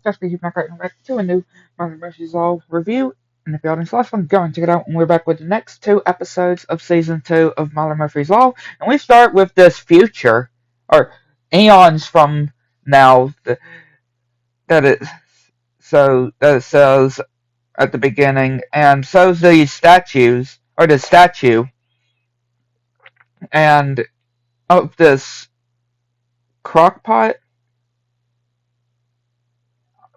Just because you've not gotten back to a new Mother vs. All review. And if you haven't last one, go and check it out. And we're back with the next 2 episodes of Season 2 of Milo Murphy's Law. And we start with this future, or eons from now, that it that it says at the beginning. And so's these statues, or the statue, and of this crockpot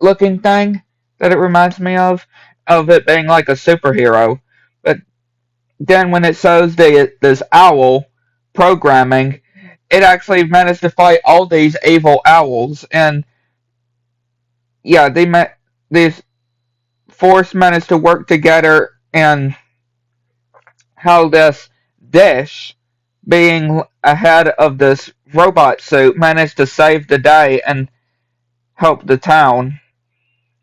looking thing that it reminds me of it being like a superhero. But then when it shows this owl programming, it actually managed to fight all these evil owls, and yeah, these force managed to work together, and how this dish, being ahead of this robot suit, managed to save the day and help the town.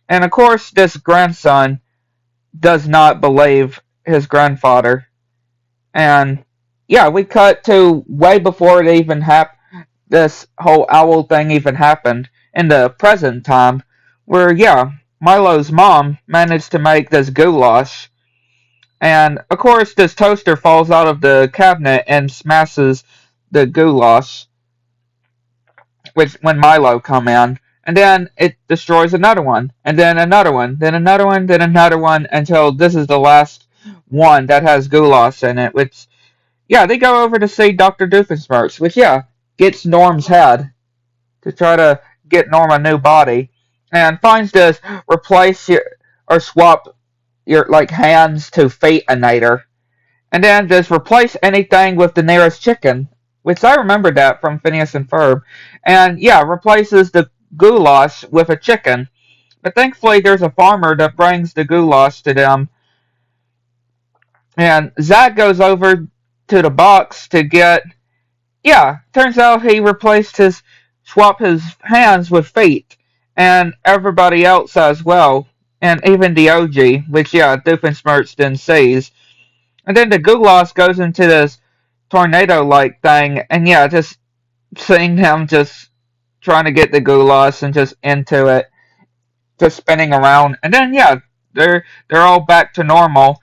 And of course, this grandson does not believe his grandfather. And yeah, we cut to way before it even happened. This whole owl thing even happened in the present time, where yeah, Milo's mom managed to make this goulash, and of course this toaster falls out of the cabinet and smashes the goulash, which when Milo come in, and then it destroys another one, and then another one, then another one, then another one, until this is the last one that has goulash in it, which yeah, they go over to see Dr. Doofenshmirtz, which, yeah, gets Norm's head to try to get Norm a new body, and finds this replace your, or swap your, like, hands to Fate-inator, and then just replace anything with the nearest chicken, which I remembered that from Phineas and Ferb, and, yeah, replaces the goulash with a chicken, but thankfully there's a farmer that brings the goulash to them, and Zach goes over to the box to get. Yeah, turns out he replaced swap his hands with Fate, and everybody else as well, and even the OG, which yeah, Doofenshmirtz then sees. And then the goulash goes into this tornado-like thing, and yeah, just seeing him just trying to get the goulash and just into it, just spinning around, and then yeah, they're all back to normal.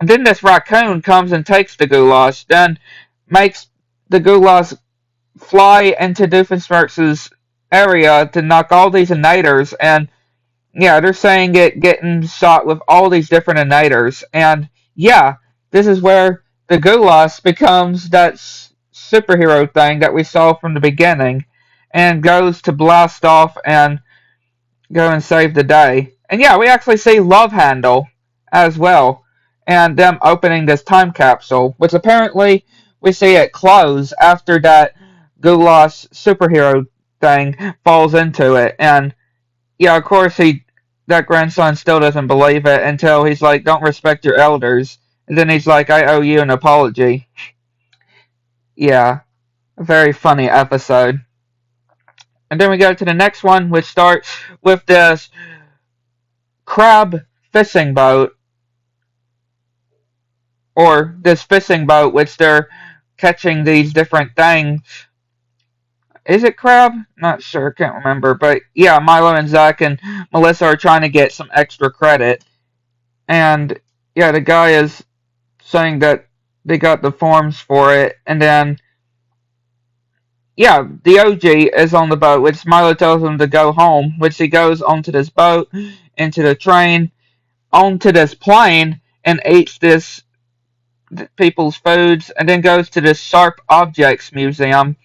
And then this raccoon comes and takes the goulash, then makes the goulash fly into Doofenshmirtz's area to knock all these innators, and yeah, they're saying it getting shot with all these different innators, and yeah, this is where the goulash becomes that superhero thing that we saw from the beginning, and goes to blast off and go and save the day. And yeah, we actually see Love Handle as well, and them opening this time capsule, which apparently we see it close after that Goulash superhero thing falls into it. And yeah, of course that grandson still doesn't believe it until he's like, "Don't respect your elders," and then he's like, "I owe you an apology." Yeah, a very funny episode. And then we go to the next one, which starts with this crab fishing boat, or this fishing boat, which they're catching these different things. Is it crab? Not sure, can't remember. But yeah, Milo and Zach and Melissa are trying to get some extra credit. And yeah, the guy is saying that they got the forms for it. And then, yeah, the OG is on the boat, which Milo tells him to go home, which he goes onto this boat, into the train, onto this plane, and eats this people's foods, and then goes to this Sharp Objects Museum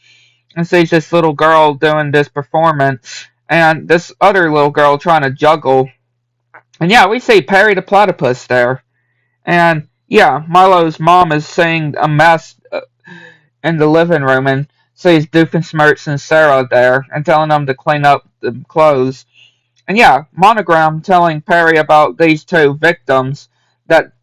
and sees this little girl doing this performance, and this other little girl trying to juggle. And yeah, we see Perry the Platypus there. And yeah, Milo's mom is seeing a mess in the living room and sees Doofenshmirtz and Sarah there and telling them to clean up the clothes. And yeah, Monogram telling Perry about these two victims that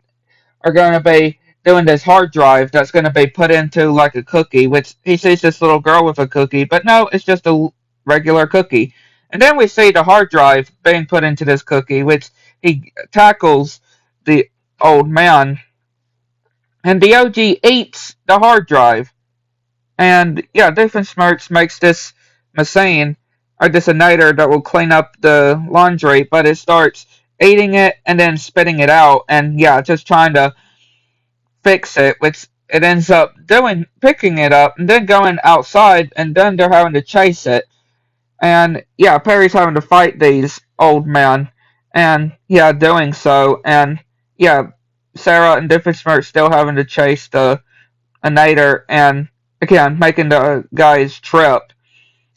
are going to be doing this hard drive that's going to be put into like a cookie, which he sees this little girl with a cookie, but no, it's just a regular cookie. And then we see the hard drive being put into this cookie, which he tackles the old man, and the OG eats the hard drive. And yeah, Doofenshmirtz makes this machine or designator that will clean up the laundry, but it starts eating it and then spitting it out, and yeah, just trying to fix it, which it ends up doing, picking it up and then going outside, and then they're having to chase it. And yeah, Perry's having to fight these old men, and yeah, doing so, and yeah, Sarah and Diffensmart still having to chase the Nader, and again making the guys trip.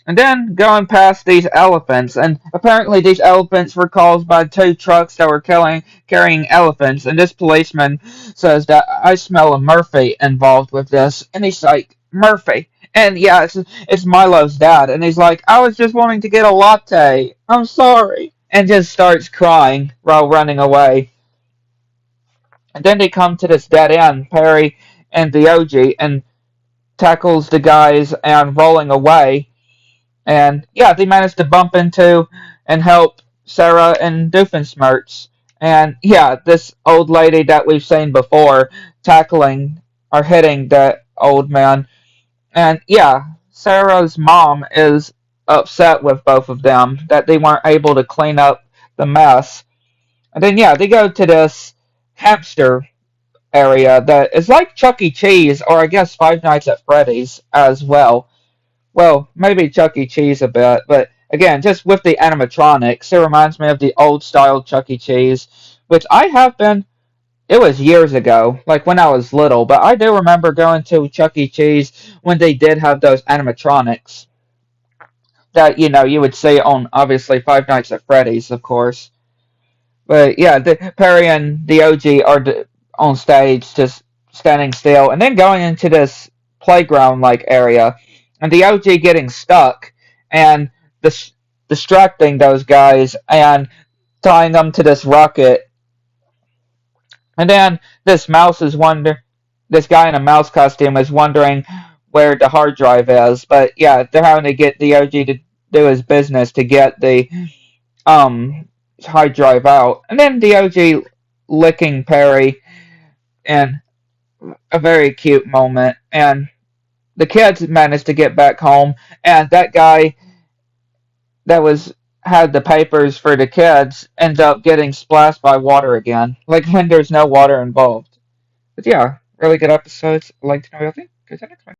And then going past these elephants, and apparently these elephants were caused by two trucks that were carrying elephants. And this policeman says that I smell a Murphy involved with this, and he's like, Murphy. And yeah, it's Milo's dad, and he's like, I was just wanting to get a latte. I'm sorry, and just starts crying while running away. And then they come to this dead end, Perry and the OG, and tackles the guys and rolling away. And yeah, they managed to bump into and help Sarah and Doofenshmirtz. And yeah, this old lady that we've seen before tackling or hitting that old man. And yeah, Sarah's mom is upset with both of them that they weren't able to clean up the mess. And then yeah, they go to this hamster area that is like Chuck E. Cheese, or I guess Five Nights at Freddy's as well. Well, maybe Chuck E. Cheese a bit, but again, just with the animatronics, it reminds me of the old style Chuck E. Cheese, which I have been. It was years ago, like when I was little, but I do remember going to Chuck E. Cheese when they did have those animatronics that you would see on obviously Five Nights at Freddy's, of course. But yeah, Perry and the OG are on stage, just standing still, and then going into this playground-like area, and the OG getting stuck and distracting those guys and tying them to this rocket. And then this guy in a mouse costume is wondering where the hard drive is. But yeah, they're having to get the OG to do his business to get the um hard drive out, and then the OG licking Perry in a very cute moment, and the kids managed to get back home, and that guy that was had the papers for the kids ends up getting splashed by water again, like when there's no water involved. But yeah, really good episodes. I'd like to know what you think. Go to the next one.